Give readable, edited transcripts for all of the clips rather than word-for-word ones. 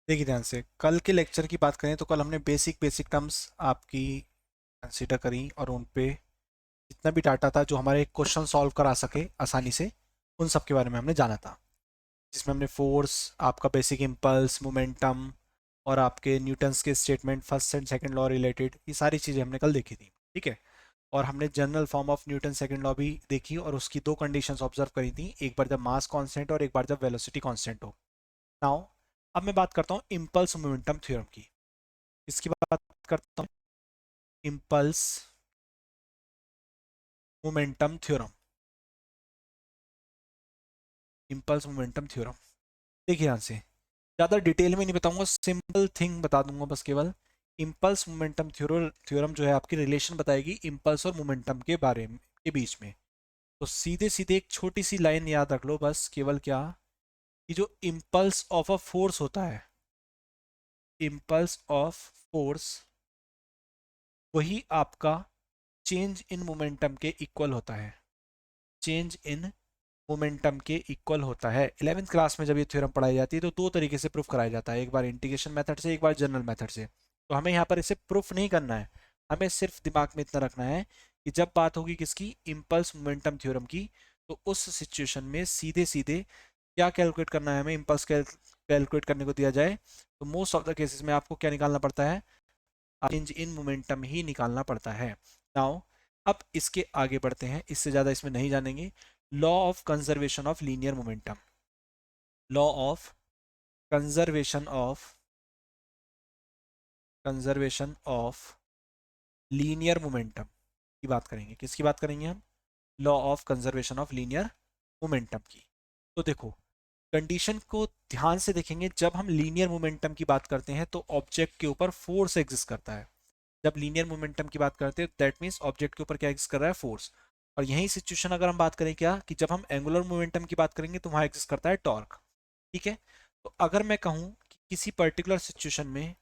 देखिए ध्यान से, कल के लेक्चर की बात करें तो कल हमने बेसिक बेसिक टर्म्स आपकी कंसीडर करी और उन पे जितना भी डाटा था जो हमारे क्वेश्चन सॉल्व करा सके आसानी से, उन सब के बारे में हमने जाना था। जिसमें हमने फोर्स, आपका बेसिक इम्पल्स, मोमेंटम और आपके न्यूटन्स के statement first and second law related, ये सारी चीज़ें हमने कल देखी थी। ठीक है। और हमने general form of Newton second law भी देखी और उसकी दो कंडीशंस ऑब्जर्व करी थी, एक बार जब मास कांस्टेंट और एक बार जब वेलोसिटी कांस्टेंट हो। नाउ अब मैं बात करता हूँ इम्पल्स मोमेंटम थ्योरम की। इसकी बात करता हूँ, impulse momentum theorem. Impulse momentum theorem, देखिए यहाँ से ज़्यादा डिटेल में नहीं बताऊंगा, सिंपल थिंग बता दूंगा बस केवल। इम्पल्स मोमेंटम थ्योरम जो है आपकी रिलेशन बताएगी इम्पल्स और मोमेंटम के बारे में, के बीच में। तो सीधे सीधे एक छोटी सी लाइन याद रख लो बस, केवल क्या, कि जो इम्पल्स ऑफ अ फोर्स होता है, इम्पल्स ऑफ फोर्स, वही आपका चेंज इन मोमेंटम के इक्वल होता है। चेंज इन मोमेंटम के इक्वल होता है। 11th क्लास में जब ये थ्योरम पढ़ाई जाती है तो दो तरीके से प्रूफ कराया जाता है, एक बार इंटीग्रेशन मेथड से, एक बार जनरल मेथड से। तो हमें यहाँ पर इसे प्रूफ नहीं करना है, हमें सिर्फ दिमाग में इतना रखना है कि जब बात होगी किसकी, इम्पल्स मोमेंटम थ्योरम की, तो उस सिचुएशन में सीधे सीधे क्या कैलकुलेट करना है हमें। इम्पल्स कैलकुलेट करने को दिया जाए तो मोस्ट ऑफ द केसेस में आपको क्या निकालना पड़ता है, चेंज इन मोमेंटम ही निकालना पड़ता है। नाउ अब इसके आगे बढ़ते हैं, इससे ज्यादा इसमें नहीं जानेंगे। Law of conservation of linear momentum, law of conservation of conservation of linear momentum की बात करेंगे। किसकी बात करेंगे हम, law of conservation of linear momentum की। तो देखो, कंडीशन को ध्यान से देखेंगे, जब हम लीनियर मोमेंटम की बात करते हैं तो ऑब्जेक्ट के ऊपर फोर्स एग्जिस्ट करता है। जब लीनियर मोमेंटम की बात करते हैं दैट मीन्स ऑब्जेक्ट के ऊपर क्या एग्जिस्ट कर रहा है, फोर्स। और यही सिचुएशन अगर हम बात करें क्या, कि जब हम एंगुलर मोमेंटम की बात करेंगे तो वहां एग्जिस्ट करता है टॉर्क। ठीक है। तो अगर मैं कहूं कि किसी पर्टिकुलर सिचुएशन में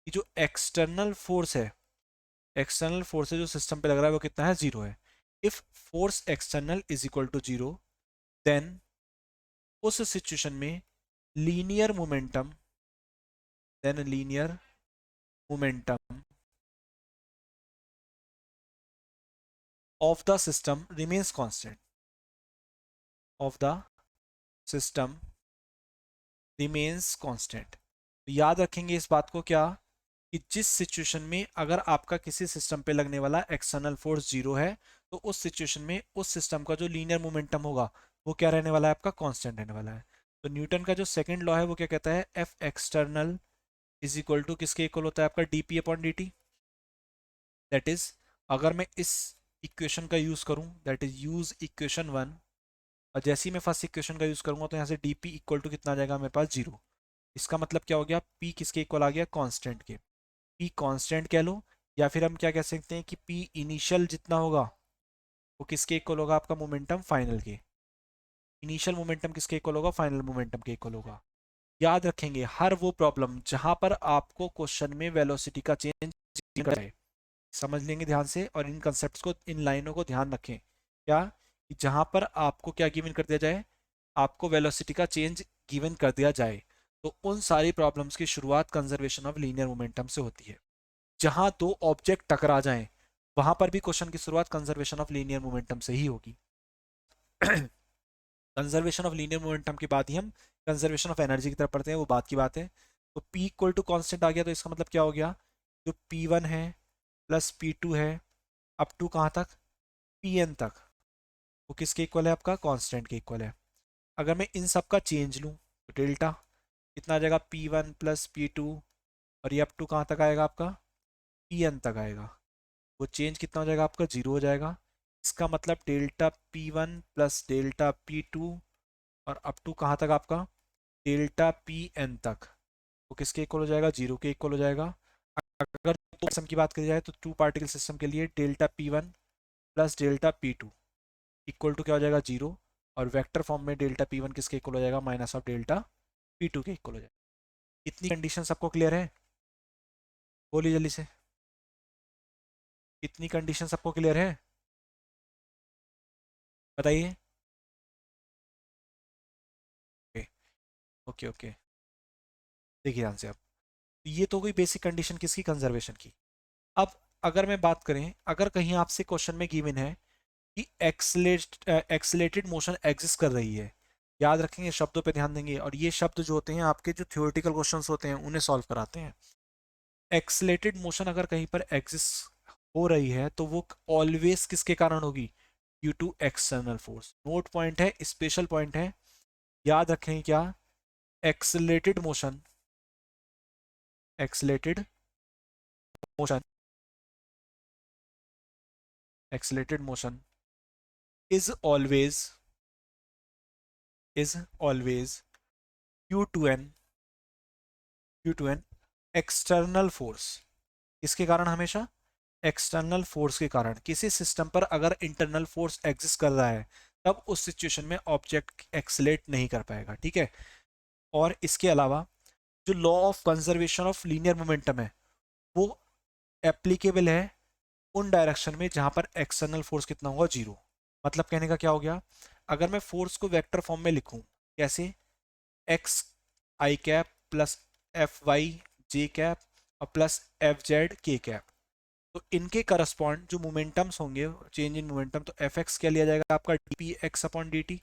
कि जो एक्सटर्नल फोर्स है, एक्सटर्नल फोर्स है जो सिस्टम पे लग रहा है, वो कितना है, जीरो है। If force external is equal to zero, then उस सिचुएशन में linear momentum, then linear momentum of the system remains constant, of the system remains constant. तो याद रखेंगे इस बात को क्या, कि जिस सिचुएशन में अगर आपका किसी सिस्टम पे लगने वाला एक्सटर्नल फोर्स जीरो है, तो उस सिचुएशन में उस सिस्टम का जो लीनियर मोमेंटम होगा वो क्या रहने वाला है, आपका कांस्टेंट रहने वाला है। तो न्यूटन का जो सेकंड लॉ है वो क्या कहता है, F external is equal to किसके इक्वल होता है, आपका DP upon D T. That is, अगर मैं इस इक्वेशन का यूज करूं, that is use equation one, और जैसे ही मैं फर्स्ट इक्वेशन का यूज करूंगा तो यहाँ से डी पी इक्वल टू कितना आ जाएगा मेरे पास, जीरो। इसका मतलब क्या हो गया, पी किसके इक्वल आ गया, कांस्टेंट के। पी कांस्टेंट कह लो, या फिर हम क्या कह सकते हैं कि पी इनिशियल जितना होगा वो किसके इक्वल होगा, आपका मोमेंटम फाइनल के। इनिशियल मोमेंटम किसके इक्वल होगा, फाइनल मोमेंटम के इक्वल होगा। याद रखेंगे हर वो प्रॉब्लम जहां पर आपको क्वेश्चन में वेलोसिटी का चेंज है, समझ लेंगे ध्यान से, और इन कंसेप्ट को, इन लाइनों को ध्यान रखें क्या, कि जहां पर आपको क्या गिवन कर दिया जाए, आपको वेलोसिटी का चेंज गिवन कर दिया जाए, तो उन सारी प्रॉब्लम्स की शुरुआत कंजर्वेशन ऑफ लीनियर मोमेंटम से होती है। जहां दो ऑब्जेक्ट टकरा जाएं, वहां पर भी क्वेश्चन की शुरुआत कंजर्वेशन ऑफ लीनियर मोमेंटम से ही होगी। कंजर्वेशन ऑफ लीनियर मोमेंटम के बाद ही हम कंजर्वेशन ऑफ एनर्जी की तरफ पढ़ते हैं, वो बात की बात है। तो P इक्वल टू कॉन्स्टेंट आ गया, तो इसका मतलब क्या हो गया, जो P1 है प्लस P2 है, अप टू कहाँ तक, Pn तक, वो किसके इक्वल है, आपका कांस्टेंट के इक्वल है। अगर मैं इन सब का चेंज लूँ तो डेल्टा कितना आ जाएगा, P1 प्लस P2, और ये अप टू कहाँ तक आएगा, आपका Pn तक आएगा। वो चेंज कितना हो जाएगा, आपका जीरो हो जाएगा। इसका मतलब delta P1 plus delta P2 और अप टू कहाँ तक, आपका डेल्टा Pn तक, वो किसके इक्वल हो जाएगा, जीरो के इक्वल हो जाएगा। अगर दो सिस्टम की बात करी जाए तो टू पार्टिकल सिस्टम के लिए delta P1 plus delta P2 equal to क्या हो जाएगा, जीरो। और वेक्टर फॉर्म में डेल्टा P1 किसके इक्वल हो जाएगा, माइनस ऑफ डेल्टा P2 के इक्वल हो जाएगा। इतनी कंडीशन सबको क्लियर है, बोलिए जल्दी से, इतनी कंडीशन सबको क्लियर है, बताइए। Okay okay okay. देखिए ध्यान से, अब ये तो कोई बेसिक कंडीशन किसकी, कंजर्वेशन की। अब अगर मैं बात करें, अगर कहीं आपसे क्वेश्चन में गिवन है कि एक्सलेटेड मोशन एग्जिस्ट कर रही है, याद रखेंगे शब्दों पे ध्यान देंगे, और ये शब्द जो होते हैं आपके जो थ्योरेटिकल क्वेश्चंस होते हैं उन्हें सॉल्व कराते हैं। एक्सलेटेड मोशन अगर कहीं पर एग्जिस्ट हो रही है तो वो ऑलवेज किसके कारण होगी, due to external force. Note point है, स्पेशल पॉइंट है, याद रखें क्या, accelerated motion, accelerated motion, accelerated motion is always, is always due to an, due to an external force. इसके कारण हमेशा एक्सटर्नल फोर्स के कारण, किसी सिस्टम पर अगर इंटरनल फोर्स एग्जिस्ट कर रहा है तब उस सिचुएशन में ऑब्जेक्ट एक्सलेट नहीं कर पाएगा, ठीक है। और इसके अलावा जो law of conservation of linear momentum है वो एप्लीकेबल है उन डायरेक्शन में जहां पर एक्सटर्नल फोर्स कितना होगा, जीरो। मतलब कहने का क्या हो गया, अगर मैं फोर्स को वेक्टर फॉर्म में लिखूं, कैसे, X I cap plus F Y J cap और प्लस एफ जेड के कैप, तो इनके करस्पॉन्ड जो मोमेंटम्स होंगे, चेंज इन मोमेंटम, तो एफ एक्स क्या लिया जाएगा आपका, D P X upon D T.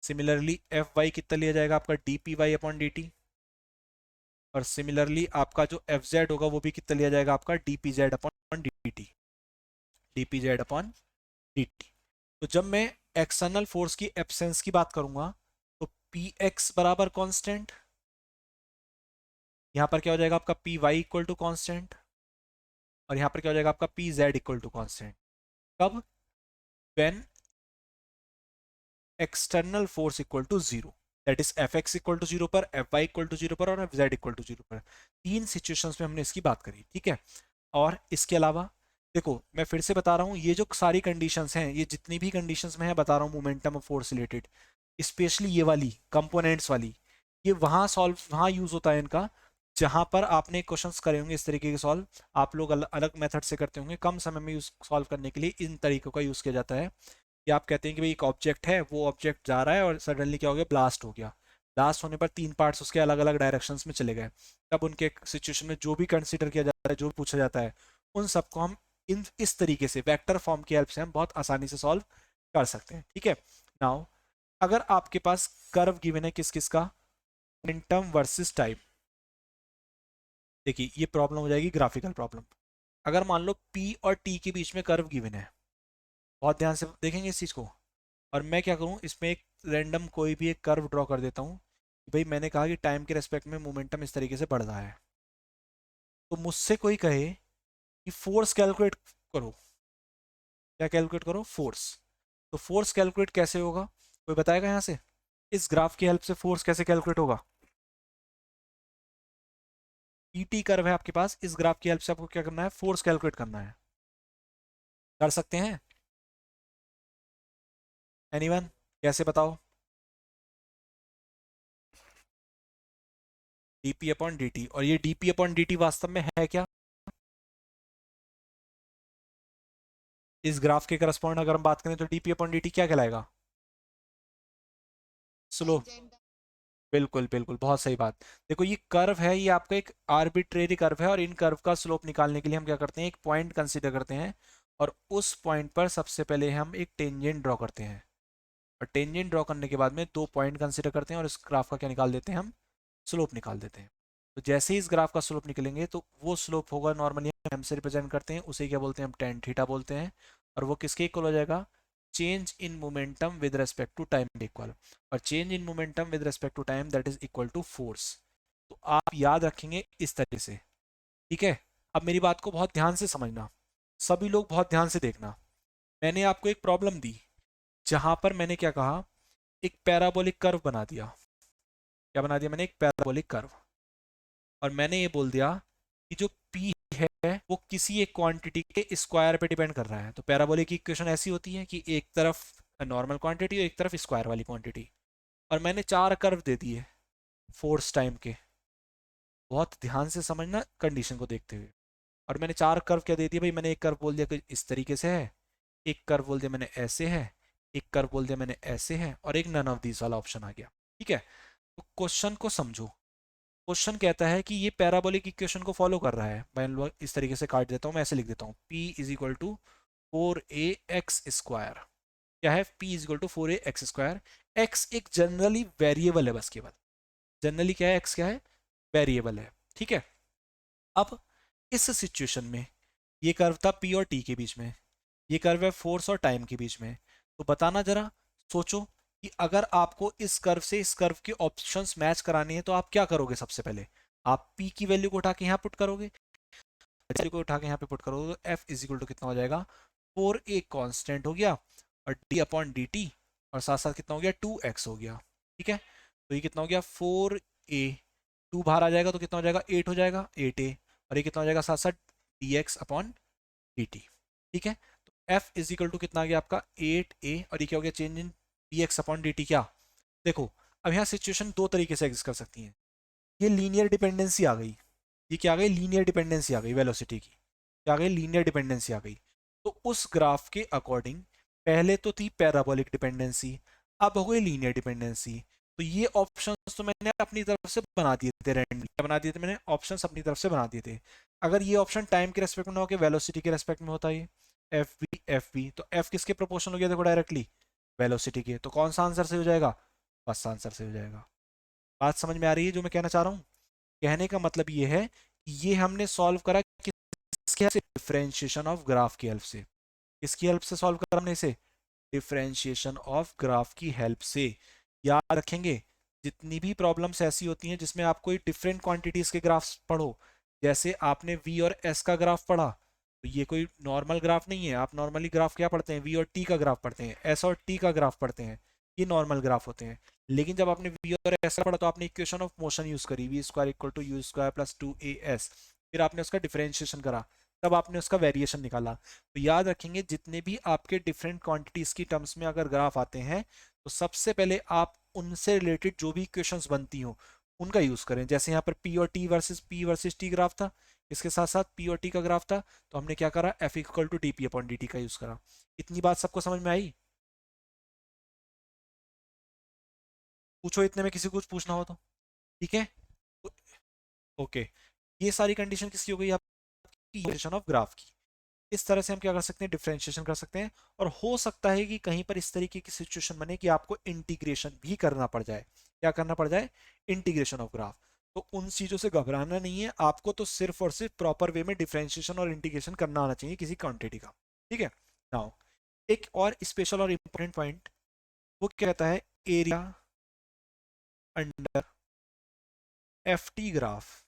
Similarly F Y कितना लिया जाएगा आपका, D P Y upon D T. और सिमिलरली आपका जो एफ जेड होगा वो भी कितना लिया जाएगा आपका, D P Z upon D T, D P Z upon D T. तो जब मैं एक्सटर्नल फोर्स की एब्सेंस की बात करूंगा तो पी एक्स बराबर कॉन्स्टेंट, यहां पर क्या हो जाएगा आपका, P Y equal to constant, और यहां पर क्या हो जाएगा आपका, P Z equal to constant. कब, when external force equal to zero, that is F X equal to zero पर, F Y equal to zero पर, और F Z equal to zero पर। तीन सिचुएशंस में हमने इसकी बात करी, ठीक है। और इसके अलावा देखो मैं फिर से बता रहा हूँ, ये जो सारी कंडीशंस हैं, ये जितनी भी कंडीशंस में है बता रहा हूँ मोमेंटम और फोर्स रिलेटेड, स्पेशली ये वाली कंपोनेंट्स वाली, ये वहाँ सॉल्व, वहाँ यूज होता है इनका जहाँ पर आपने क्वेश्चंस करे होंगे इस तरीके के सॉल्व, आप लोग अलग मेथड से करते होंगे, कम समय में यूज सॉल्व करने के लिए इन तरीकों का यूज किया जाता है। कि आप कहते हैं कि भाई एक ऑब्जेक्ट है, वो ऑब्जेक्ट जा रहा है और सडनली क्या हो गया, ब्लास्ट हो गया। ब्लास्ट होने पर तीन पार्ट्स उसके अलग अलग डायरेक्शंस में चले गए, तब उनके सिचुएशन में जो भी कंसीडर किया जाता है, जो भी पूछा जाता है, उन सबको हम इन इस तरीके से वेक्टर फॉर्म की हेल्प से हम बहुत आसानी से सॉल्व कर सकते हैं, ठीक है। नाउ अगर आपके पास कर्व गिवन है किस किस का, मोमेंटम वर्सेस टाइम, देखिए ये प्रॉब्लम हो जाएगी ग्राफिकल प्रॉब्लम। अगर मान लो P और T के बीच में कर्व गिवन है, बहुत ध्यान से देखेंगे इस चीज को, और मैं क्या करूं, इसमें एक रैंडम कोई भी एक कर्व ड्रॉ कर देता हूं कि भाई मैंने कहा कि टाइम के रेस्पेक्ट में मोमेंटम इस तरीके से बढ़ रहा है, तो मुझसे कोई कहे कि फोर्स कैलकुलेट करो, क्या कैलकुलेट करो, फोर्स। तो फोर्स कैलकुलेट कैसे होगा, कोई बताएगा यहाँ से, इस ग्राफ की हेल्प से फोर्स कैसे कैलकुलेट होगा। ईटी कर्व है आपके पास, इस ग्राफ की हेल्प से आपको क्या करना है, फोर्स कैलकुलेट करना है, कर सकते हैं, एनीवन, कैसे बताओ, डीपी अपॉन डी टी, और ये डीपी अपॉन डी टी वास्तव में है क्या, इस ग्राफ के करस्पॉन्ड अगर हम बात करें तो डीपी अपॉन डी टी क्या कहलाएगा, स्लो, बिल्कुल बिल्कुल बहुत सही बात। देखो ये कर्व है, ये आपका एक आर्बिट्रेरी कर्व है, और इन कर्व का स्लोप निकालने के लिए हम क्या करते हैं, एक पॉइंट कंसीडर करते हैं, और उस पॉइंट पर सबसे पहले हम एक टेंजेंट ड्रॉ करते हैं, और टेंजेंट ड्रॉ करने के बाद में दो पॉइंट कंसीडर करते हैं, और इस ग्राफ का क्या निकाल देते हैं हम, स्लोप निकाल देते हैं। तो जैसे ही इस ग्राफ का स्लोप निकलेंगे तो वो स्लोप होगा, नॉर्मली हम से रिप्रेजेंट करते हैं उसे, क्या बोलते हैं हम, टेन थीटा बोलते हैं, और वो किसके इक्वल हो जाएगा, change in momentum with respect to time equal, और change in momentum with respect to time that is equal to force. तो आप याद रखेंगे इस तरह से, ठीक है। अब मेरी बात को बहुत ध्यान से समझना, सभी लोग बहुत ध्यान से देखना। मैंने आपको एक प्रॉब्लम दी जहां पर मैंने क्या कहा, एक पैराबोलिक कर्व बना दिया, क्या बना दिया मैंने, एक पैराबोलिक कर्व, और मैंने ये बोल दिया कि जो P है वो किसी एक क्वांटिटी के स्क्वायर पे डिपेंड कर रहा है। तो पैराबोलिक की इक्वेशन ऐसी होती है कि एक तरफ नॉर्मल क्वांटिटी और एक तरफ स्क्वायर वाली क्वांटिटी, और मैंने चार कर्व दे दिए फोर्स टाइम के, बहुत ध्यान से समझना कंडीशन को देखते हुए। और मैंने चार कर्व क्या दे दिए भाई, मैंने एक कर्व बोल दिया कि इस तरीके से है, एक कर्व बोल दिया मैंने ऐसे है, एक कर्व बोल दिया मैंने ऐसे है, और एक नन ऑफ दीज वाला ऑप्शन आ गया, ठीक है। तो क्वेश्चन को समझो, क्वेश्चन कहता है कि ये पैराबोलिक इक्वेशन को फॉलो कर रहा है। मैं इस तरीके से काट देता हूँ, मैं ऐसे लिख देता हूँ, p is equal to 4ax square. क्या है? p is equal to 4ax square. x एक जनरली वेरिएबल है, बस केवल जनरली क्या है, x क्या है, वेरिएबल है। ठीक है। अब इस सिचुएशन में ये कर्व था p और t के बीच में, ये कर्व है फोर्स और टाइम के बीच में। तो बताना जरा, सोचो कि अगर आपको इस कर्व से इस कर्व के ऑप्शंस मैच कराने हैं तो आप क्या करोगे? सबसे पहले आप p की वैल्यू को उठा के यहाँ पुट करोगे, वैल्यू को उठा के यहाँ पे पुट करोगे तो f इज इक्वल टू कितना हो जाएगा, 4a कांस्टेंट हो गया और d अपॉन dt, और साथ साथ कितना हो गया, 2x हो गया। ठीक है। तो ये कितना हो गया, 4a, 2 बाहर आ जाएगा तो कितना हो जाएगा, 8 हो जाएगा, 8a, और ये कितना हो जाएगा साथ साथ dx अपॉन dt। ठीक है। तो f इज इक्वल टू कितना आ गया आपका, 8a, और ये क्या हो गया, change in dx upon dt। क्या? देखो, अब यहाँ सिचुएशन दो तरीके से एग्जिस्ट कर सकती है। ये लीनियर डिपेंडेंसी आ गई, ये क्या आ गई, लीनियर डिपेंडेंसी आ गई वेलोसिटी की, क्या आ गई, लीनियर डिपेंडेंसी आ गई। तो उस ग्राफ के अकॉर्डिंग पहले तो थी पैराबोलिक डिपेंडेंसी, अब हो गई लीनियर डिपेंडेंसी। तो ये ऑप्शंस तो मैंने अपनी तरफ से बना दिए थे, रैंडमली बना दिए थे मैंने, ऑप्शंस अपनी तरफ से बना दिए थे। अगर ये ऑप्शन टाइम के रेस्पेक्ट में ना होकर वेलोसिटी के रेस्पेक्ट में होता है, एफ बी, तो एफ किसके प्रोपोर्शनल हो गया, देखो डायरेक्टली वेलोसिटी के, तो कौन सा आंसर से हो जाएगा, फर्स्ट आंसर से हो जाएगा। बात समझ में आ रही है जो मैं कहना चाह रहा हूँ? कहने का मतलब ये है कि ये हमने सॉल्व करा किसके हेल्प से, डिफरेंशिएशन ऑफ ग्राफ की हेल्प से। किसकी हेल्प से सॉल्व करा हमने इसे, डिफरेंशिएशन ऑफ ग्राफ की हेल्प से। याद रखेंगे, जितनी भी प्रॉब्लम्स ऐसी होती हैं जिसमें आप कोई डिफरेंट क्वांटिटीज के ग्राफ्स पढ़ो, जैसे आपने v और s का ग्राफ पढ़ा, तो ये कोई नॉर्मल ग्राफ नहीं है। आप नॉर्मली ग्राफ क्या पढ़ते हैं, v और t का ग्राफ पढ़ते हैं, s और t का ग्राफ पढ़ते हैं, ये नॉर्मल ग्राफ होते हैं। लेकिन जब आपने v और s पढ़ा तो आपने इक्वेशन ऑफ मोशन यूज करी, V square equal to U square plus 2as, फिर आपने उसका डिफरेंशिएशन करा, तब आपने उसका वेरिएशन निकाला। तो याद रखेंगे, जितने भी आपके डिफरेंट क्वांटिटीज की टर्म्स में अगर ग्राफ आते हैं तो सबसे पहले आप उनसे रिलेटेड जो भी इक्वेशंस बनती हो उनका यूज करें। जैसे यहाँ पर p वर्सेस t ग्राफ था, इसके साथ साथ p और t का ग्राफ था, तो हमने क्या करा, f equal to dp upon dt का यूज करा। इतनी बात सबको समझ में आई? पूछो इतने में किसी को कुछ पूछना हो तो। ठीक है। ओके, ये सारी कंडीशन किसकी हो गई, आपकी इक्वेशन ऑफ ग्राफ की। इस तरह से हम क्या कर सकते हैं, डिफरेंशिएशन कर सकते हैं। और हो सकता है कि कहीं पर इस तरीके की सिचुएशन बने कि आपको इंटीग्रेशन भी करना पड़ जाए। क्या करना पड़ जाए, इंटीग्रेशन ऑफ ग्राफ। तो उन चीजों से घबराना नहीं है आपको, तो सिर्फ और सिर्फ प्रॉपर वे में डिफरेंशिएशन और इंटीग्रेशन करना आना चाहिए किसी क्वांटिटी का। ठीक है। नाउ एक और स्पेशल और इंपॉर्टेंट पॉइंट, वो क्या कहता है, area under F T graph,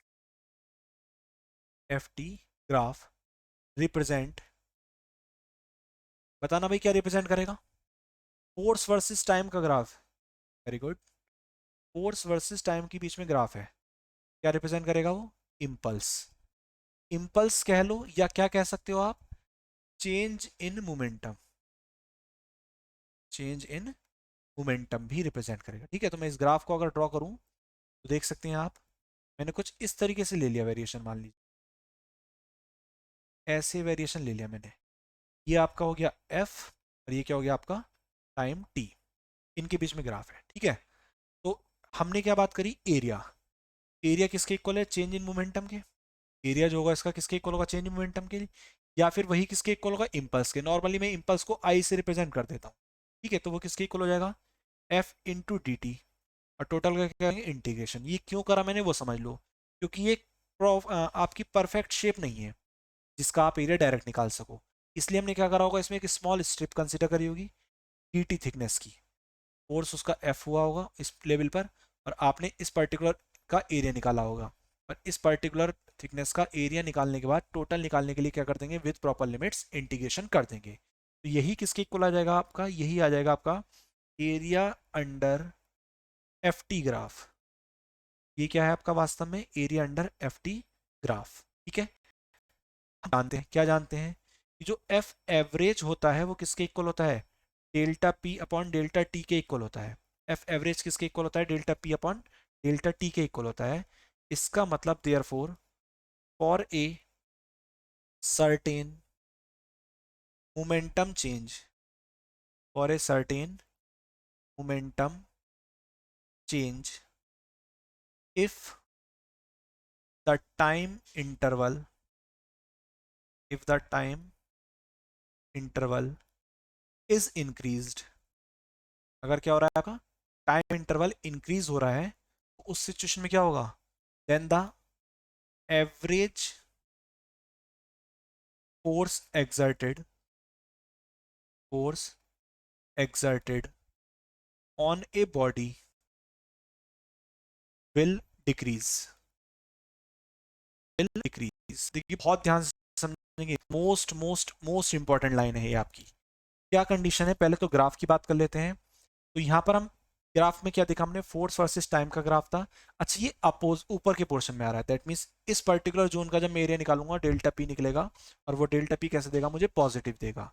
F T graph represent, बताना भाई क्या रिप्रेजेंट करेगा, फोर्स वर्सेस टाइम का graph. Very good. Force versus time के बीच में ग्राफ है, क्या रिप्रेजेंट करेगा वो, इम्पल्स। इम्पल्स कह लो या क्या कह सकते हो आप, change in momentum, change in momentum भी रिप्रेजेंट करेगा। ठीक है। तो मैं इस ग्राफ को अगर ड्रॉ करूं तो देख सकते हैं आप, मैंने कुछ इस तरीके से ले लिया वेरिएशन, मान लीजिए ऐसे वेरिएशन ले लिया मैंने। ये आपका हो गया एफ, और ये क्या हो गया आपका टाइम टी, इनके बीच में ग्राफ है। ठीक है। तो हमने क्या बात करी, एरिया। एरिया किसके इक्वल है, चेंज इन मोमेंटम के। एरिया जो होगा इसका किसके इक्वल होगा, चेंज इन मोमेंटम के लिए, या फिर वही किसके इक्वल होगा, इम्पल्स के। नॉर्मली मैं इम्पल्स को आई से रिप्रेजेंट कर देता हूँ। ठीक है। तो वो किसके इक्वल हो जाएगा, एफ इंटू डी टी, और टोटल का क्या करेंगे, इंटीग्रेशन। ये क्यों करा मैंने वो समझ लो, क्योंकि ये आपकी परफेक्ट शेप नहीं है जिसका आप एरिया डायरेक्ट निकाल सको। इसलिए हमने क्या करा होगा, इसमें एक स्मॉल स्ट्रिप कंसिडर करी होगी डी टी थिकनेस की, फोर्स उसका एफ हुआ होगा इस लेवल पर, और आपने इस पर्टिकुलर का एरिया निकाला होगा। और इस पर्टिकुलर थिकनेस का एरिया निकालने के बाद टोटल निकालने के लिए क्या कर देंगे, विद प्रॉपर लिमिट्स इंटीग्रेशन कर देंगे। तो यही किसके इक्वल आ जाएगा आपका, यही आ जाएगा आपका area under F T graph. ये क्या है आपका वास्तव में, area under F T graph. ठीक है। हम जानते हैं, क्या जानते हैं, कि जो एफ एवरेज होता है वो किसके इक्वल होता है, delta P upon delta T के इक्वल होता है। एफ एवरेज किसके इक्वल होता है, delta P upon delta T के इक्वल होता है। इसका मतलब therefore for a certain momentum change, for a certain momentum change, if the time interval, if the time interval is increased, अगर क्या हो रहा है आपका टाइम इंटरवल इंक्रीज हो रहा है तो उस सिचुएशन में क्या होगा, then the average force exerted, force exerted on a body will decrease, will decrease। देखिए बहुत ध्यान से समझेंगे, most most most important line है ये आपकी। क्या कंडीशन है, पहले तो ग्राफ की बात कर लेते हैं। तो यहाँ पर हम ग्राफ में क्या देखा हमने, फोर्स वर्सेस टाइम का ग्राफ था। अच्छा ये अपोज ऊपर के पोर्शन में आ रहा है, दैट मीन्स इस पर्टिकुलर जोन का जब मैं एरिया निकालूंगा डेल्टा पी निकलेगा, और वो डेल्टा पी कैसे देगा मुझे, पॉजिटिव देगा।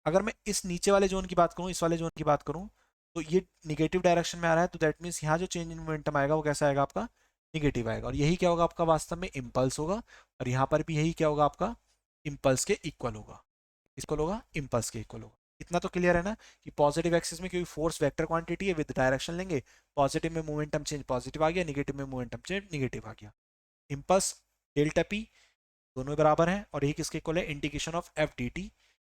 अगर मैं इस नीचे वाले जोन की बात करूँ, इस वाले जोन की बात करूँ, तो ये निगेटिव डायरेक्शन में आ रहा है, तो दैट मीन्स यहाँ जो चेंज इन मोमेंटम आएगा वो कैसा आएगा आपका, निगेटिव आएगा। और यही क्या होगा आपका वास्तव में इम्पल्स होगा, और यहाँ पर भी यही क्या होगा आपका, इम्पल्स के इक्वल होगा, इक्वल होगा, इम्पल्स के इक्वल होगा। इतना तो क्लियर है ना कि पॉजिटिव एक्सिस में क्योंकि फोर्स वेक्टर क्वांटिटी है, विद डायरेक्शन लेंगे, पॉजिटिव में मोमेंटम चेंज पॉजिटिव आ गया, निगेटिव में मोमेंटम चेंज निगेटिव आ गया। इम्पल्स डेल्टा पी दोनों बराबर हैं, और यही किसके इक्वल है, indication of F D T.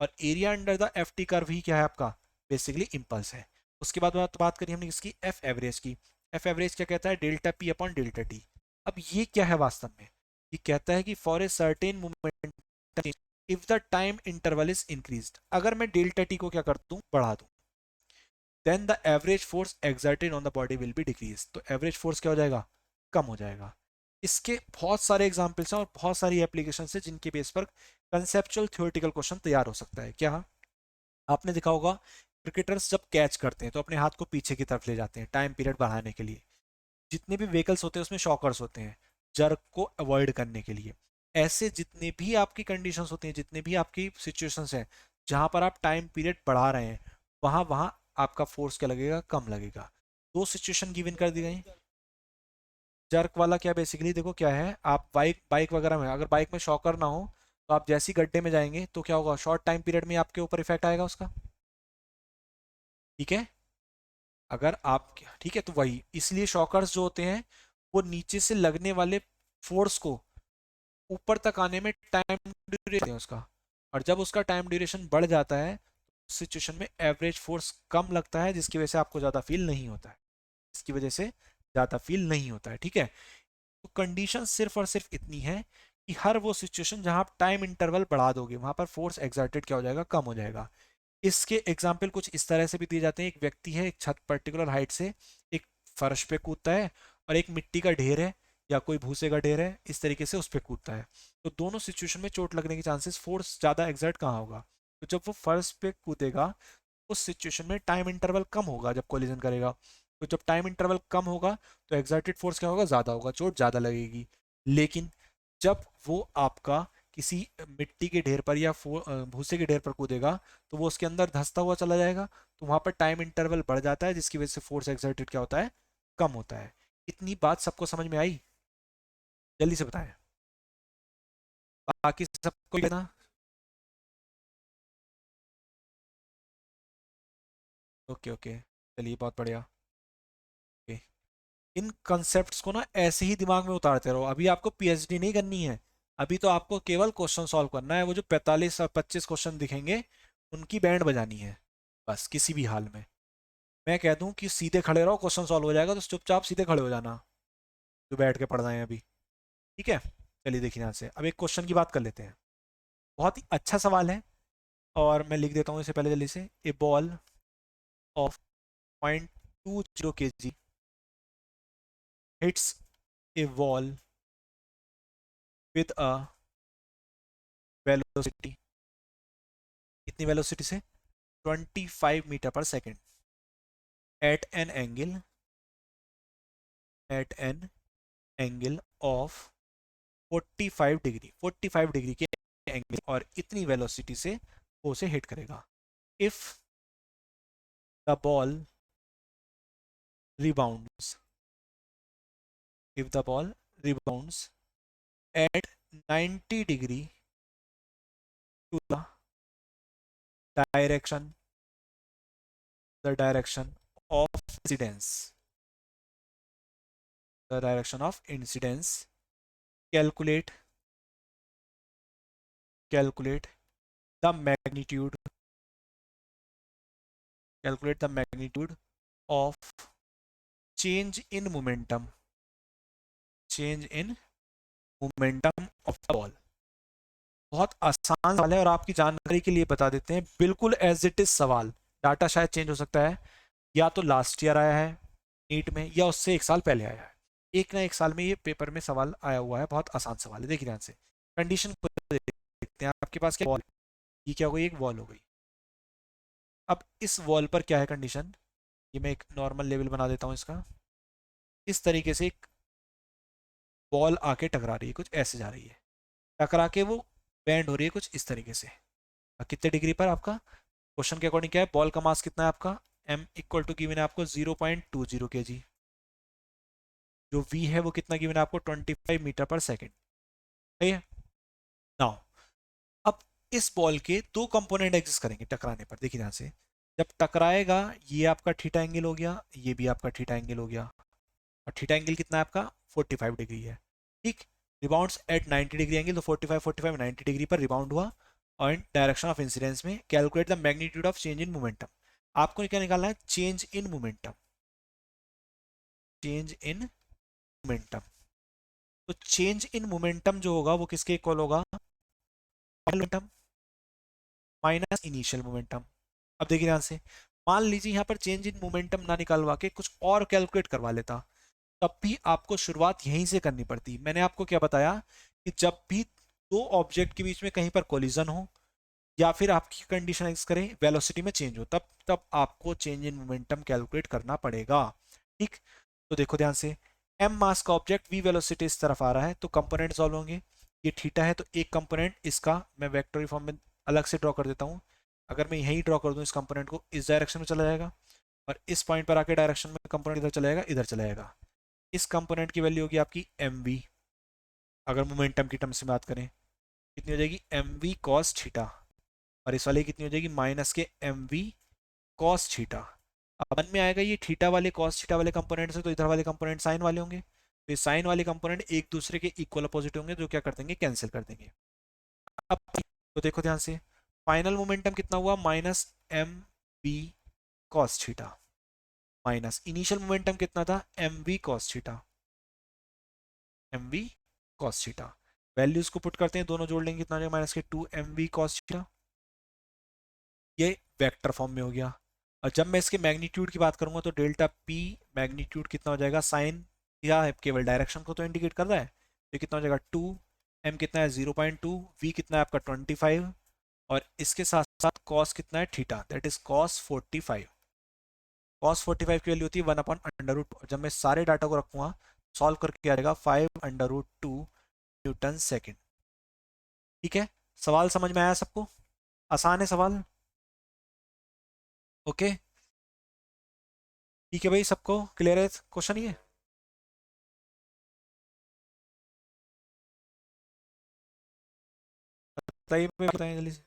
और area under the F T curve ही क्या है आपका, बेसिकली इम्पल्स है। उसके बाद बात करी हमने किसकी, एफ एवरेज की। एफ एवरेज क्या कहता है, delta P upon delta T. अब ये क्या है वास्तव में, ये कहता है कि for a certain moment if the time interval is increased, अगर मैं डेल्टा टी को क्या कर दूं, बढ़ा दूं, then the average force exerted on the body will be decrease, तो एवरेज फोर्स क्या हो जाएगा, कम हो जाएगा। इसके बहुत सारे एग्जाम्पल्स हैं और बहुत सारी एप्लीकेशन है जिनके बेस पर कंसेप्चुअल थ्योरेटिकल क्वेश्चन तैयार हो सकता है। क्या आपने देखा होगा, क्रिकेटर्स जब कैच करते हैं तो अपने हाथ को पीछे की तरफ ले जाते हैं टाइम पीरियड बढ़ाने के लिए। जितने भी व्हीकल्स होते हैं उसमें शॉकर्स होते हैं जर्क को अवॉइड करने के लिए। ऐसे जितने भी आपकी कंडीशंस होती हैं, जितने भी आपकी सिचुएशंस हैं जहां पर आप टाइम पीरियड बढ़ा रहे हैं, वहां वहां आपका फोर्स क्या लगेगा, कम लगेगा। दो सिचुएशन गिवन कर दी गई। जर्क वाला क्या बेसिकली देखो क्या है, आप बाइक बाइक वगैरह में, अगर बाइक में शॉकर ना हो तो आप जैसी गड्ढे में जाएंगे तो क्या होगा, शॉर्ट टाइम पीरियड में आपके ऊपर इफेक्ट आएगा उसका, ठीक है। अगर आप, ठीक है, तो वही इसलिए शॉकर्स जो होते हैं वो नीचे से लगने वाले फोर्स को ऊपर तक आने में टाइम ड्यूरेशन है उसका, और जब उसका टाइम ड्यूरेशन बढ़ जाता है उस सिचुएशन में एवरेज फोर्स कम लगता है, जिसकी वजह से आपको ज़्यादा फील नहीं होता है, इसकी वजह से ज़्यादा फील नहीं होता है, ठीक है। तो कंडीशन सिर्फ और सिर्फ इतनी है कि हर वो सिचुएशन जहां आप टाइम इंटरवल बढ़ा दोगे वहां पर फोर्स एक्सर्टेड क्या हो जाएगा, कम हो जाएगा। इसके एग्जाम्पल कुछ इस तरह से भी दिए जाते हैं, एक व्यक्ति है एक छत पर्टिकुलर हाइट से एक फर्श पे कूदता है, और एक मिट्टी का ढेर है या कोई भूसे का ढेर है, इस तरीके से उस पर कूदता है। तो दोनों सिचुएशन में चोट लगने के चांसेस, फोर्स ज़्यादा एक्सर्ट कहाँ होगा, तो जब वो फर्श पे कूदेगा उस सिचुएशन में टाइम इंटरवल कम होगा जब कोलिजन करेगा। तो जब टाइम इंटरवल कम होगा तो एक्सर्टेड फोर्स क्या होगा, ज़्यादा होगा, चोट ज़्यादा लगेगी। लेकिन जब वो आपका किसी मिट्टी के ढेर पर या भूसे के ढेर पर कूदेगा तो वो उसके अंदर धंसता हुआ चला जाएगा, तो वहां पर टाइम इंटरवल बढ़ जाता है, जिसकी वजह से फोर्स एक्सर्टेड क्या होता है, कम होता है। इतनी बात सबको समझ में आई, जल्दी से बताएं, बाकी सबको लेना। ओके ओके, चलिए बहुत बढ़िया। ओके, इन कंसेप्ट्स को ना ऐसे ही दिमाग में उतारते रहो, अभी आपको पीएचडी नहीं करनी है, अभी तो आपको केवल क्वेश्चन सॉल्व करना है। वो जो 45 और 25 क्वेश्चन दिखेंगे उनकी बैंड बजानी है बस, किसी भी हाल में। मैं कह दूं कि सीधे खड़े रहो क्वेश्चन सॉल्व हो जाएगा, तो चुपचाप सीधे खड़े हो जाना जो बैठ के पढ़ रहे हैं अभी, ठीक है। चलिए देखिए यहाँ से अब एक क्वेश्चन की बात कर लेते हैं, बहुत ही अच्छा सवाल है, और मैं लिख देता हूँ इसे पहले जल्दी से। A ball of 0.20 kg hits a wall with a velocity, कितनी वेलोसिटी से, 25 metre per second, at an angle, at an angle of 45 degree, 45 degree के एंगल, और इतनी वेलोसिटी से वो उसे हिट करेगा। If the ball rebounds, if the ball rebounds at 90 degree to direction the direction of incidence, the direction of incidence calculate calculate the magnitude calculate the magnitude of change in momentum change in momentum of the ball. बहुत आसान सवाल है और आपकी जानकारी के लिए बता देते हैं, बिल्कुल एज इट इज सवाल। डाटा शायद चेंज हो सकता है, या तो लास्ट ईयर आया है नीट में, या उससे एक साल पहले आया है। एक ना एक साल में ये पेपर में सवाल आया हुआ है। बहुत आसान सवाल है, देखिए ध्यान से। कंडीशन को देखते हैं। आपके पास क्या बॉल, ये क्या हो गई, एक वॉल हो गई। अब इस वॉल पर क्या है कंडीशन, ये मैं एक नॉर्मल लेवल बना देता हूँ इसका। इस तरीके से एक बॉल आके टकरा रही है, कुछ ऐसे जा रही है, टकरा के वो बैंड हो रही है कुछ इस तरीके से। कितने डिग्री पर, आपका क्वेश्चन के अकॉर्डिंग क्या है, बॉल का मास कितना है आपका, m इक्वल टू गिवन है आपको 0.20 kg। जो v है वो कितना गिवन है आपको, 25 मीटर पर सेकेंड। सही है। नाउ अब इस बॉल के दो कंपोनेंट एग्जिस्ट करेंगे टकराने पर, देखिए ध्यान से। जब टकराएगा, ये आपका थीटा एंगल हो गया, ये भी आपका थीटा एंगल हो गया। और थीटा एंगल कितना है आपका, 45 डिग्री है। ठीक। रिबाउंड्स एट 90 डिग्री एंगल, तो 45 45 90 डिग्री पर रिबाउंड हुआ। और डायरेक्शन ऑफ इंसिडेंस में calculate the magnitude of change in momentum. आपको क्या निकालना है, change in momentum. Change in momentum. तो चेंज इन मोमेंटम जो होगा वो किसके इक्वल होगा, मोमेंटम माइनस इनिशियल मोमेंटम। अब देखिए ध्यान से, मान लीजिए यहाँ पर चेंज इन मोमेंटम ना निकालवा के कुछ और कैलकुलेट करवा लेता, तब भी आपको शुरुआत यहीं से करनी पड़ती। मैंने आपको क्या बताया कि जब भी दो ऑब्जेक्ट के बीच में कहीं पर कोलिजन हो, या फिर आपकी कंडीशन एक्स करें वेलोसिटी में चेंज हो, तब तब आपको चेंज इन मोमेंटम कैलकुलेट करना पड़ेगा। ठीक। तो देखो ध्यान से, m मास का ऑब्जेक्ट v वेलोसिटी इस तरफ आ रहा है, तो कंपोनेंट सॉल्व होंगे। ये थीटा है, तो एक कंपोनेंट इसका मैं वेक्टोरियल फॉर्म में अलग से ड्रॉ कर देता हूँ। अगर मैं यहीं ड्रॉ कर दूँ इस कंपोनेंट को, इस डायरेक्शन में चला जाएगा, और इस पॉइंट पर आके डायरेक्शन में कंपोनेंट इधर चला जाएगा, इधर चला जाएगा। इस कंपोनेंट की वैल्यू होगी आपकी एम वी। अगर मोमेंटम की टर्म्स में बात करें, कितनी हो जाएगी, एम वी कॉस थीटा। और इस वाले की कितनी हो जाएगी, माइनस के एम वी कॉस थीटा। अब मन में आएगा ये थीटा वाले कॉस थीटा वाले कंपोनेंट से, तो इधर वाले कंपोनेंट साइन वाले होंगे, तो ये साइन वाले कंपोनेंट एक दूसरे के इक्वल अपोजिट होंगे, जो क्या कर देंगे, कैंसिल कर देंगे। अब तो देखो ध्यान से, फाइनल मोमेंटम कितना हुआ, minus M V cos theta, minus initial momentum कितना था, M V cos theta, M V cos theta. Values को पुट करते हैं, दोनों जोड़ लेंगे, कितना हो जाएगा, माइनस के 2 mv कॉस थीटा। ये वेक्टर फॉर्म में हो गया। और जब मैं इसके मैग्नीट्यूड की बात करूंगा, तो डेल्टा पी मैग्नीट्यूड कितना हो जाएगा, साइन या केवल डायरेक्शन को तो इंडिकेट कर रहा है, तो कितना हो जाएगा 2, एम कितना है 0.2, वी कितना है आपका 25, और इसके साथ साथ कॉस कितना है theta, that is cos 45। Cos 45 की वैल्यू होती है 1/√2। जब मैं सारे डाटा को रखूंगा, सॉल्व करके आ जाएगा 5/√2 न्यूटन सेकेंड। ठीक है। सवाल समझ में आया सबको, आसान है सवाल। ओके। ठीक है भाई, सबको क्लियर है क्वेश्चन ये। बताइए भाई, बताइए जल्दी से।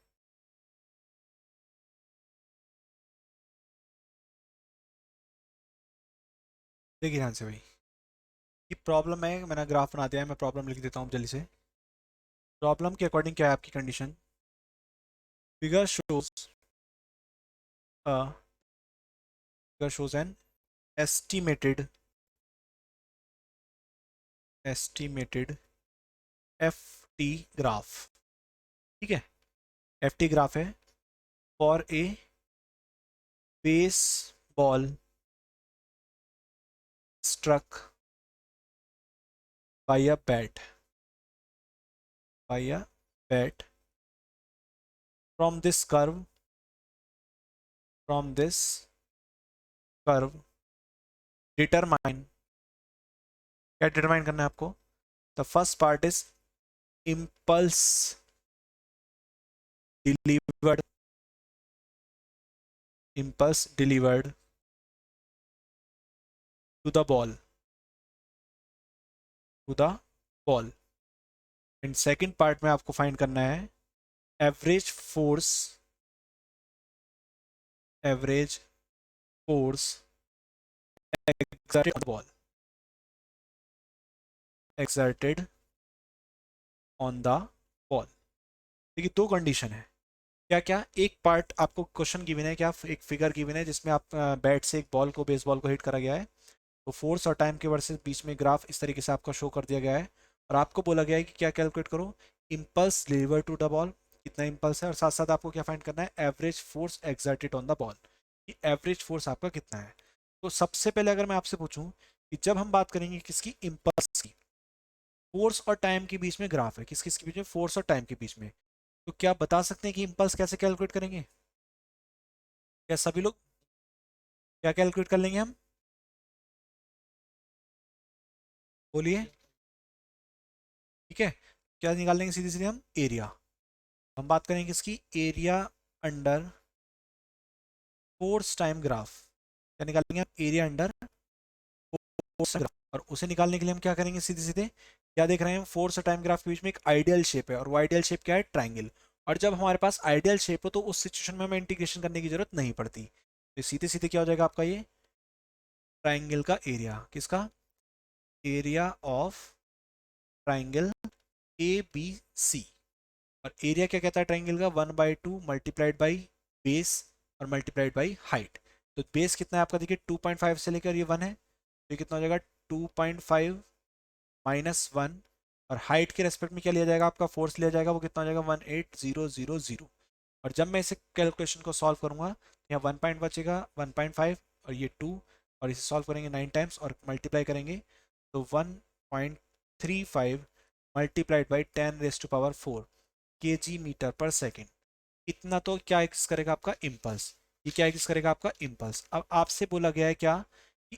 देखिए ध्यान से भाई, ये प्रॉब्लम है, मैंने ग्राफ बना दिया है, मैं प्रॉब्लम लिख देता हूँ जल्दी से। प्रॉब्लम के अकॉर्डिंग क्या है आपकी condition, figure shows figure shows an estimated estimated F T graph. ठीक है, एफ टी ग्राफ है for a base ball struck by a bat by a bat from this curve from this curve determine, क्या determine करना है आपको, the first part is impulse delivered impulse delivered to the ball and second part में आपको find करना है average force average force exerted on the ball exerted on the ball. देखिए दो कंडीशन है, क्या क्या, एक पार्ट आपको क्वेश्चन गिवन है, क्या एक फिगर गिवन है जिसमें आप बैट से एक बॉल को, बेसबॉल को हिट करा गया है, तो फोर्स और टाइम के वर्सेस बीच में ग्राफ इस तरीके से आपका शो कर दिया गया है, और आपको बोला गया है कि क्या कैलकुलेट करो, impulse deliver to the ball, कितना इम्पल्स है, और साथ साथ आपको क्या फाइंड करना है, average force exerted on the ball, कि एवरेज फोर्स आपका कितना है। तो सबसे पहले अगर मैं आपसे पूछूं कि जब हम बात करेंगे किसकी, इम्पल्स की, फोर्स और टाइम के बीच में ग्राफ है, किस किस के बीच में, फोर्स और टाइम के बीच में, तो क्या आप बता सकते हैं कि इम्पल्स कैसे कैलकुलेट करेंगे? क्या सभी लोग क्या कैलकुलेट कर लेंगे हम? बोलिए। ठीक है, क्या निकाल लेंगे सीधे सीधे हम, एरिया। हम बात करेंगे किसकी, area under force time graph, क्या निकालेंगे हम, एरिया अंडर फोर्स ग्राफ। और उसे निकालने के लिए हम क्या करेंगे, सीधे सीधे क्या देख रहे हैं, फोर्स और टाइम ग्राफ के बीच में एक आइडियल शेप है, और वो आइडियल शेप क्या है, ट्राइंगल। और जब हमारे पास आइडियल शेप हो तो उस सिचुएशन में हमें इंटीग्रेशन करने की जरूरत नहीं पड़ती, तो सीधे सीधे क्या हो जाएगा आपका, ये ट्राइंगल का एरिया, किसका, area of triangle A B C. और एरिया क्या कहता है ट्राइंगल का, 1/2 मल्टीप्लाइड बाई बेस और मल्टीप्लाइड बाई हाइट। तो बेस कितना है आपका, देखिए 2.5 से लेकर ये 1 है, तो ये कितना हो जाएगा, 2.5 माइनस 1, और हाइट के रेस्पेक्ट में क्या लिया जाएगा, आपका फोर्स लिया जाएगा, वो कितना हो जाएगा, 18000। और जब मैं इसे कैलकुलेशन को सॉल्व करूंगा, यहाँ 1 पॉइंट बचेगा, 1.5 और ये 2, और इसे सॉल्व करेंगे 9 टाइम्स और मल्टीप्लाई करेंगे, तो 1.35 multiplied by 10⁻⁴ kg metre per second. इतना तो क्या एक्स करेगा आपका इम्पल्स, ये क्या एक्स करेगा आपका इम्पल्स। अब आपसे बोला गया है क्या, कि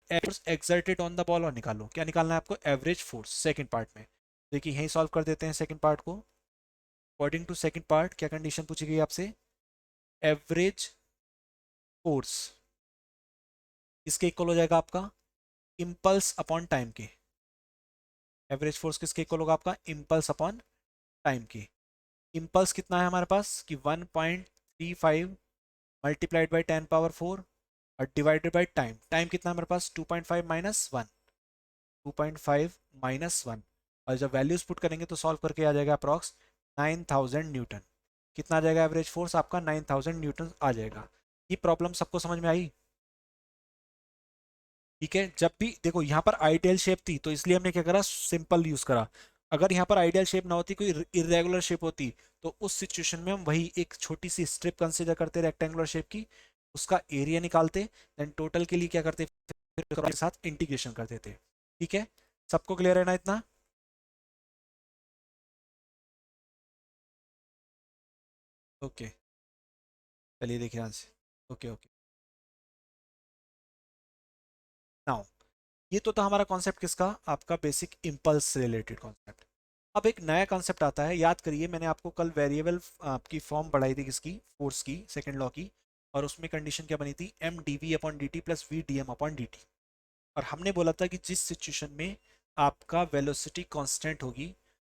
force exerted on the ball, और निकालो, क्या निकालना है आपको, एवरेज फोर्स सेकंड पार्ट में। देखिए यहीं सॉल्व कर देते हैं सेकंड पार्ट को। अकॉर्डिंग टू सेकंड पार्ट क्या कंडीशन पूछी गई आपसे, एवरेज फोर्स किसके इक्वल हो जाएगा आपका, इम्पल्स अपॉन टाइम के। एवरेज फोर्स किसके इक्वल होगा आपका, इम्पल्स अपॉन टाइम के। इम्पल्स कितना है हमारे पास, कि 1.35 मल्टीप्लाइड बाई 10⁻⁴ और डिवाइडेड बाई टाइम, टाइम कितना है हमारे पास, 2.5 माइनस 1, 2.5 माइनस 1, और जब वैल्यूज पुट करेंगे तो सॉल्व करके आ जाएगा अप्रॉक्स 9000 न्यूटन। कितना आ जाएगा एवरेज फोर्स आपका, 9000 न्यूटन आ जाएगा। ये प्रॉब्लम सबको समझ में आई? ठीक है, जब भी देखो यहाँ पर आइडियल शेप थी तो इसलिए हमने क्या करा, सिंपल यूज करा। अगर यहाँ पर आइडियल शेप ना होती, कोई इरेगुलर शेप होती, तो उस सिचुएशन में हम वही एक छोटी सी स्ट्रिप कंसीडर करते रेक्टेंगुलर शेप की, उसका एरिया निकालते, देन टोटल के लिए क्या करते, फिर उसके साथ इंटीग्रेशन कर देते। ठीक है, सबको क्लियर है ना इतना? ओके, चलिए देखिए ध्यान से। ओके ओके, नाउ ये तो था हमारा कॉन्सेप्ट किसका, आपका बेसिक इम्पल्स से रिलेटेड कॉन्सेप्ट। अब एक नया कॉन्सेप्ट आता है, याद करिए मैंने आपको कल वेरिएबल आपकी फॉर्म पढ़ाई थी किसकी, फोर्स की, सेकंड लॉ की, और उसमें कंडीशन क्या बनी थी, M D V upon D T plus V D M upon D T. और हमने बोला था कि जिस सिचुएशन में आपका वेलोसिटी कांस्टेंट होगी,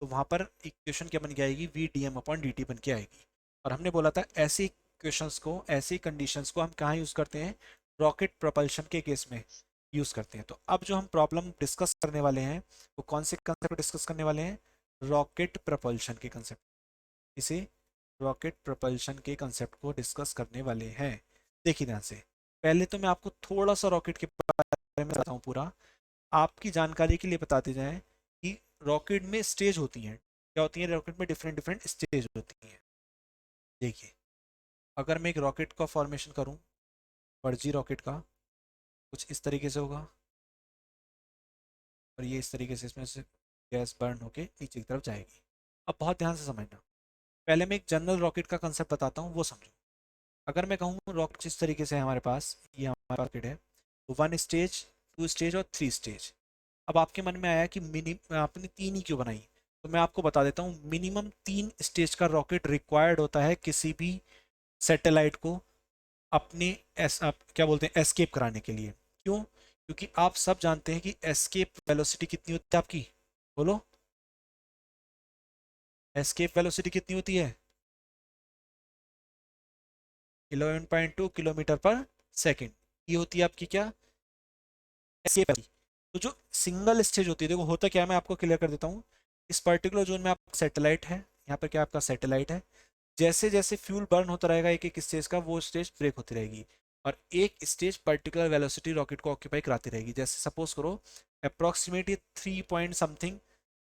तो वहां पर इक्वेशन क्या बन के आएगी, V D M upon D T बन के आएगी। और हमने बोला था ऐसी इक्वेशंस को, ऐसी कंडीशंस को हम कहाँ यूज़ करते हैं, रॉकेट प्रोपल्शन के केस में यूज़ करते हैं। तो अब जो हम प्रॉब्लम डिस्कस करने वाले हैं, वो कौन से कंसेप्ट डिस्कस करने वाले हैं, रॉकेट प्रोपल्शन के कंसेप्ट, इसे रॉकेट प्रोपल्शन के कंसेप्ट को डिस्कस करने वाले हैं। देखिए ध्यान से, पहले तो मैं आपको थोड़ा सा रॉकेट के बारे में बताता हूँ पूरा, आपकी जानकारी के लिए बताते जाएं कि रॉकेट में स्टेज होती हैं, क्या होती हैं, रॉकेट में डिफरेंट डिफरेंट स्टेज होती हैं। देखिए, अगर मैं एक रॉकेट का फॉर्मेशन करूं, फर्जी रॉकेट का, कुछ इस तरीके से होगा, और ये इस तरीके से इसमें से गैस बर्न होके नीचे की तरफ जाएगी। अब बहुत ध्यान से समझना, पहले मैं एक जनरल रॉकेट का कंसेप्ट बताता हूँ, वो समझो। अगर मैं कहूँ रॉकेट जिस तरीके से है हमारे पास, ये हमारा रॉकेट है, तो 1 स्टेज, 2 स्टेज और 3 स्टेज। अब आपके मन में आया कि आपने 3 ही क्यों बनाई, तो मैं आपको बता देता हूँ, मिनिमम 3 स्टेज का रॉकेट रिक्वायर्ड होता है किसी भी सैटेलाइट को अपने क्या बोलते हैं, एस्केप कराने के लिए। क्यों? क्योंकि आप सब जानते हैं कि एस्केप वेलोसिटी कितनी होती है आपकी, बोलो, एस्केप वेलोसिटी कितनी होती है, 11.2 किलोमीटर पर सेकेंड। ये होती है आपकी क्या, एस्केप। तो जो सिंगल स्टेज होती है, देखो होता क्या है, मैं आपको क्लियर कर देता हूँ। इस पर्टिकुलर जोन में आपका सैटेलाइट है, यहाँ पर क्या आपका सैटेलाइट है। जैसे जैसे फ्यूल बर्न होता रहेगा एक एक स्टेज का, वो स्टेज ब्रेक होती रहेगी और एक स्टेज पर्टिकुलर वेलोसिटी रॉकेट को ऑक्यूपाई कराती रहेगी। जैसे सपोज करो अप्रोक्सीमेट ये 3 पॉइंट समथिंग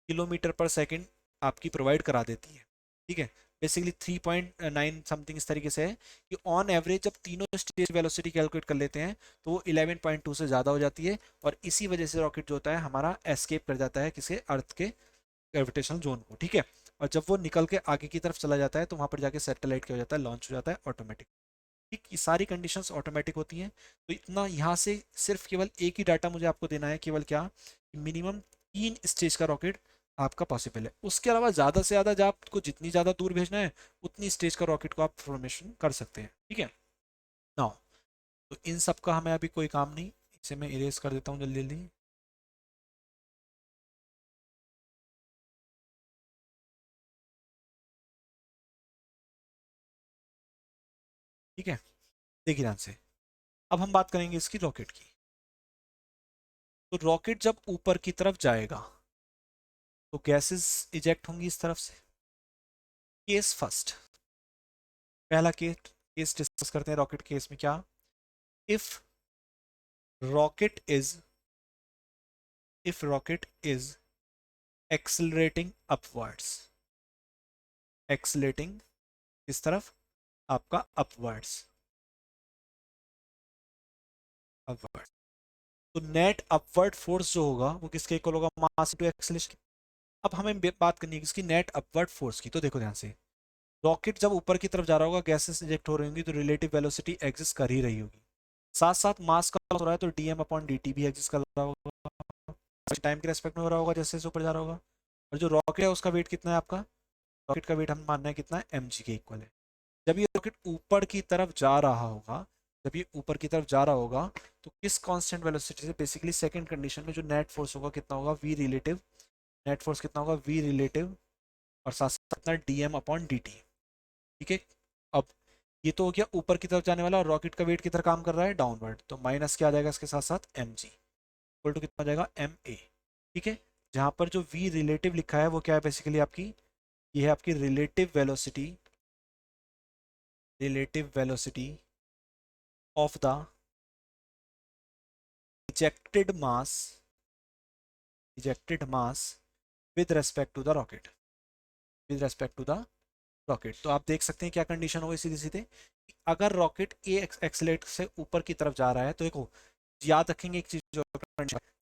किलोमीटर पर सेकंड आपकी प्रोवाइड करा देती है, ठीक है। बेसिकली 3.9 समथिंग इस तरीके से है कि ऑन एवरेज जब तीनों स्टेज वेलोसिटी कैलकुलेट कर लेते हैं तो वो 11.2 से ज़्यादा हो जाती है और इसी वजह से रॉकेट जो होता है हमारा एस्केप कर जाता है किसी अर्थ के ग्रेविटेशनल जोन को, ठीक है। और जब वो निकल के आगे की तरफ चला जाता है तो वहां पर जाके सैटेलाइट क्या हो जाता है, लॉन्च हो जाता है ऑटोमेटिक। ठीक, ये सारी कंडीशंस ऑटोमेटिक होती हैं। तो इतना यहाँ से सिर्फ केवल एक ही डाटा मुझे आपको देना है, केवल क्या, मिनिमम 3 स्टेज का रॉकेट आपका पॉसिबल है। उसके अलावा ज़्यादा से ज़्यादा जब आपको जितनी ज़्यादा दूर भेजना है उतनी स्टेज का रॉकेट को आप फॉर्मेशन कर सकते हैं, ठीक है। नाउ तो इन सब का हमें अभी कोई काम नहीं, इसे मैं इरेज कर देता हूँ जल्दी जल्दी। ठीक है, देखिए ध्यान से। अब हम बात करेंगे इसकी रॉकेट की। तो रॉकेट जब ऊपर की तरफ जाएगा तो गैसेस इजेक्ट होंगी इस तरफ से। केस फर्स्ट, पहला केस डिस्कस करते हैं रॉकेट केस में। क्या, if rocket is if rocket is accelerating upwards, एक्सिलेटिंग किस तरफ, आपका अपवर्ड्स, अपवर्ड। तो नेट अपवर्ड फोर्स जो होगा वो किसके इक्वल होगा, मास टू एक्सेलेरेशन। अब हमें बात करनी है किसकी, नेट अपवर्ड फोर्स की। तो देखो ध्यान से, रॉकेट जब ऊपर की तरफ जा रहा होगा, गैसेस इंजेक्ट हो रही होंगी तो रिलेटिव वेलोसिटी एग्जिस्ट कर ही रही होगी। साथ साथ मास का हो रहा है तो डीएम अपॉन डी भी एग्जिस्ट कर रहा होगा, टाइम के रेस्पेक्ट में हो रहा होगा जैसे जैसे ऊपर जा रहा होगा। और जो रॉकेट है उसका वेट कितना है आपका, रॉकेट का वेट हम मानना है कितना है, एम के इक्वल है। जब ये रॉकेट ऊपर की तरफ जा रहा होगा, जब ये ऊपर की तरफ जा रहा होगा तो किस कांस्टेंट वेलोसिटी से, बेसिकली सेकंड कंडीशन में जो नेट फोर्स होगा कितना होगा, वी रिलेटिव, नेट फोर्स कितना होगा, वी रिलेटिव, और साथ साथ अपना डीएम अपॉन डी टी, ठीक है। अब ये तो हो गया ऊपर की तरफ जाने वाला, और रॉकेट का वेट किधर काम कर रहा है, डाउनवर्ड, तो माइनस क्या आ जाएगा इसके साथ साथ एम जी, इक्वल टू कितना आ जाएगा, एम ए, ठीक है। जहां पर जो वी रिलेटिव लिखा है वो क्या है, बेसिकली आपकी ये है आपकी relative velocity, relative velocity of the ejected mass, ejected mass with respect to the rocket, with respect to the rocket. तो आप देख सकते हैं क्या कंडीशन होगी सीधे सीधे, अगर रॉकेट ए एक्सलेट से ऊपर की तरफ जा रहा है तो देखो, याद रखेंगे एक चीज,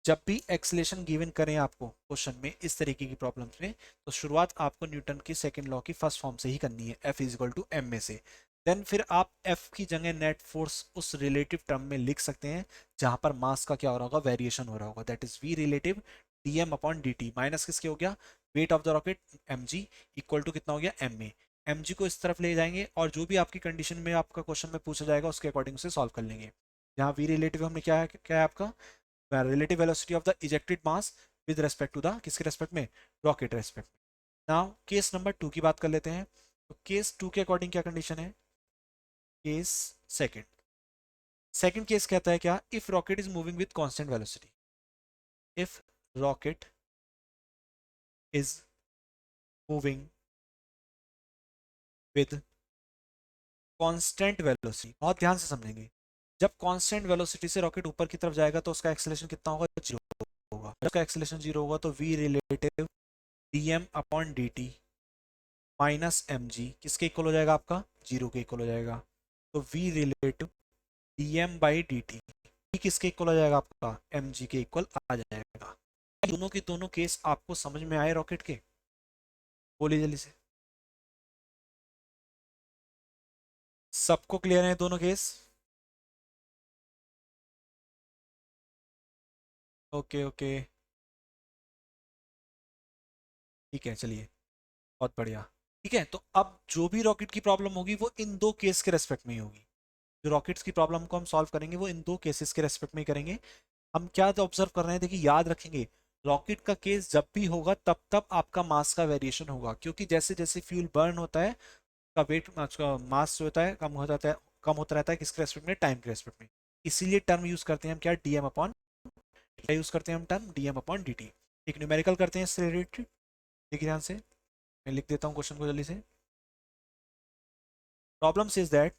जब भी एक्सलेशन गिवन करें आपको क्वेश्चन में इस तरीके की प्रॉब्लम्स में, तो शुरुआत आपको न्यूटन की सेकंड लॉ की फर्स्ट फॉर्म से ही करनी है, F is equal to M में से। देन फिर आप एफ की जगह नेट फोर्स उस रिलेटिव टर्म में लिख सकते हैं जहां पर मास का क्या हो रहा होगा, वेरिएशन हो रहा होगा, that is V relative D M upon D T, minus किसके हो गया, weight of the rocket M G, equal to कितना हो गया, एम ए। एम जी को इस तरफ ले जाएंगे और जो भी आपकी कंडीशन में आपका क्वेश्चन में पूछा जाएगा उसके अकॉर्डिंग से सॉल्व कर लेंगे। यहाँ वी रिलेटिव हमने क्या है आपका, relative velocity of the ejected mass with respect to the किसके रेस्पेक्ट में, rocket respect. Now case number 2 की बात कर लेते हैं। तो केस 2 के अकॉर्डिंग क्या कंडीशन है, केस सेकंड, सेकंड केस कहता है क्या, if rocket is moving with constant velocity, if rocket is moving with constant velocity, बहुत ध्यान से समझेंगे, जब कांस्टेंट वेलोसिटी से रॉकेट ऊपर की तरफ जाएगा तो उसका एक्सेलरेशन कितना होगा, जीरो होगा। जब उसका एक्सेलरेशन जीरो होगा तो V relative D M upon D T minus M G किसके इक्वल हो जाएगा, आपका जीरो के इक्वल हो जाएगा। तो V relative D M by D T किसके इक्वल हो जाएगा, आपका एम जी के इक्वल आ जाएगा। दोनों के दोनों केस आपको समझ में आए रॉकेट के, बोलिए जल्दी से, सबको क्लियर है दोनों केस, ओके ओके, ठीक है चलिए, बहुत बढ़िया। ठीक है, तो अब जो भी रॉकेट की प्रॉब्लम होगी वो इन दो केस के रेस्पेक्ट में ही होगी। जो रॉकेट्स की प्रॉब्लम को हम सॉल्व करेंगे वो इन दो केसेस के रेस्पेक्ट में ही करेंगे। हम क्या ऑब्जर्व कर रहे हैं, देखिए याद रखेंगे, रॉकेट का केस जब भी होगा तब तब आपका मास का वेरिएशन होगा, क्योंकि जैसे जैसे फ्यूल बर्न होता है का वेट, मास जो होता है कम हो जाता है, कम होता रहता है किसके रेस्पेक्ट में, टाइम के रेस्पेक्ट में। इसीलिए टर्म यूज करते हैं हम क्या, डीएम अपॉन, क्या यूज करते हैं हम term, DM upon D T. एक न्यूमेरिकल करते हैं इससे रिलेटेड, देखिए ध्यान से, मैं लिख देता हूँ क्वेश्चन को जल्दी से। प्रॉब्लम इज दैट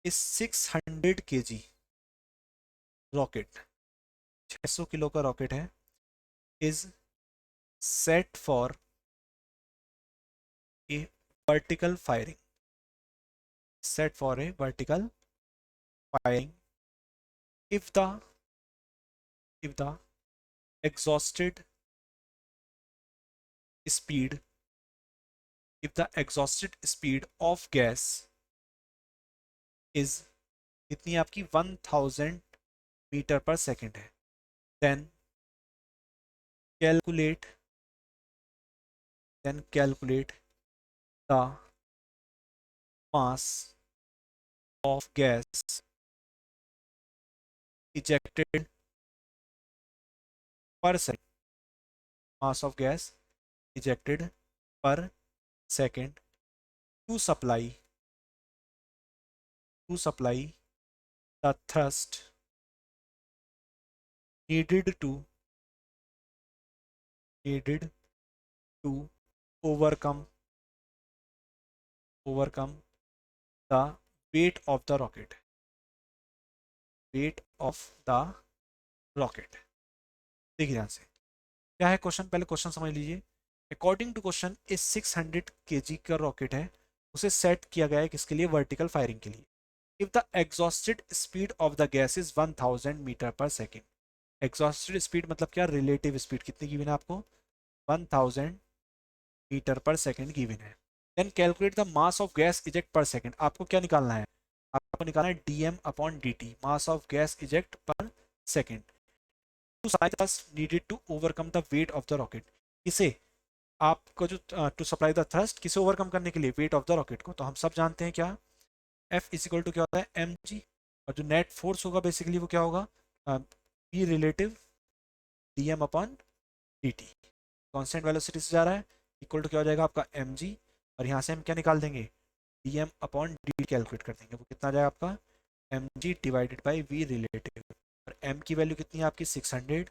इस 600 kg रॉकेट, 600 किलो का रॉकेट है, is set for a vertical firing, set for a vertical firing if the exhausted speed if the exhausted speed of gas is कितनी आपकी 1000 मीटर पर सेकेंड है, then calculate the mass of gas ejected per second, mass of gas ejected per second to supply the thrust needed to overcome the weight of the rocket, देखिए ध्यान से क्या है question, पहले question समझ लीजिए। According to question, इस 600 kg का रॉकेट है, उसे सेट किया गया है किसके लिए, वर्टिकल फायरिंग के लिए। If the exhausted speed of the gas is 1000 metre per second, exhausted speed मतलब क्या, रिलेटिव स्पीड कितनी गिवन है आपको, 1000 मीटर पर सेकेंड गिवन है। Then calculate the mass of gas eject per second, आपको क्या निकालना है, आपको निकालना है dm upon dt, mass of gas eject per second, to supply thrust needed to overcome the weight of the rocket, इसे आपको जो टू सप्लाई द थ्रस्ट किसे ओवरकम करने के लिए, वेट ऑफ द रॉकेट को। तो हम सब जानते हैं क्या, F इज इक्वल टू क्या होता है, एम जी, और जो नेट फोर्स होगा बेसिकली वो क्या होगा, V relative D M upon D T, constant velocity से जा रहा है, इक्वल टू क्या हो जाएगा आपका एम जी, और यहाँ से हम क्या निकाल देंगे, D M upon D calculate कर देंगे, वो कितना आ जाएगा आपका M G divided by V relative, और एम की वैल्यू कितनी है आपकी 600,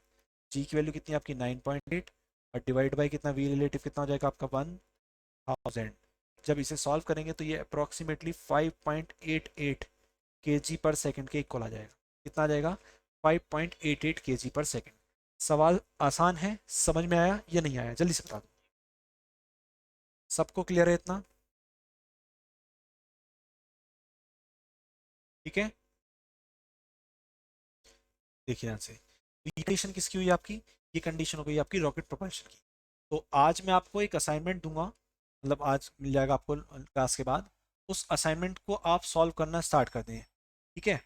जी की वैल्यू कितनी है आपकी 9.8, और डिवाइड बाई कितना, वी रिलेटिव कितना हो जाएगा आपका 1000। जब इसे सॉल्व करेंगे तो ये अप्रॉक्सीमेटली 5.88 kg पर सेकेंड के इक्वल आ जाएगा, कितना आ जाएगा 5.88 kg पर सेकेंड। सवाल आसान है, समझ में आया या नहीं आया, जल्दी से बता दो, सबको क्लियर है इतना, ठीक है। देखिए ध्यान से, ये कंडीशन किसकी हुई आपकी, ये कंडीशन हो गई आपकी रॉकेट प्रोपल्शन की। तो आज मैं आपको एक असाइनमेंट दूंगा, मतलब आज मिल जाएगा आपको क्लास के बाद, उस असाइनमेंट को आप सॉल्व करना स्टार्ट कर दें, ठीक है।